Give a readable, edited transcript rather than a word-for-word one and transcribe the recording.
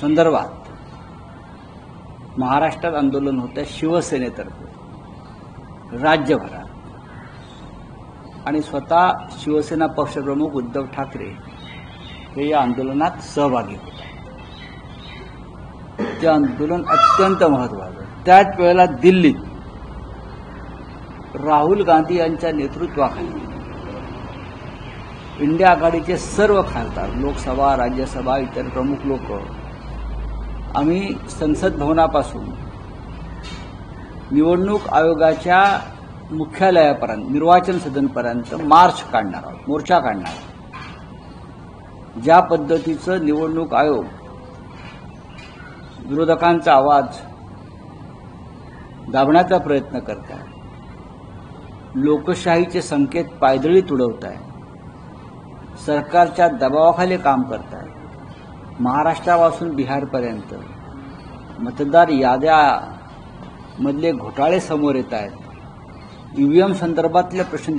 संदर्भात महाराष्ट्रात आंदोलन होतं शिवसेनेतर्फे राज्यभरात, आणि स्वतः शिवसेना पक्षप्रमुख उद्धव ठाकरे हे या आंदोलनात सहभागी होते. ते आंदोलन अत्यंत महत्त्वाचं. त्याच वेळेला दिल्लीत राहुल गांधी यांच्या नेतृत्वाखाली इंडिया आघाडीचे सर्व खासदार, लोकसभा, राज्यसभा, इतर प्रमुख लोक आम्ही संसद भवनापासून निवडणूक आयोगाच्या मुख्यालयापर्यंत, निर्वाचन सदनपर्यंत मार्च काढणार आहोत, मोर्चा काढणार आहोत. ज्या पद्धतीचं निवडणूक आयोग विरोधकांचा आवाज दाबण्याचा प्रयत्न करत आहे, लोकशाहीचे संकेत पायदळी तुडवत आहे, सरकारच्या दबावाखाली काम करत आहे, महाराष्ट्रापासून बिहारपर्यंत मतदार याद्यामधले घोटाळे समोर येत आहेत, ईव्हीएम संदर्भातले प्रश्न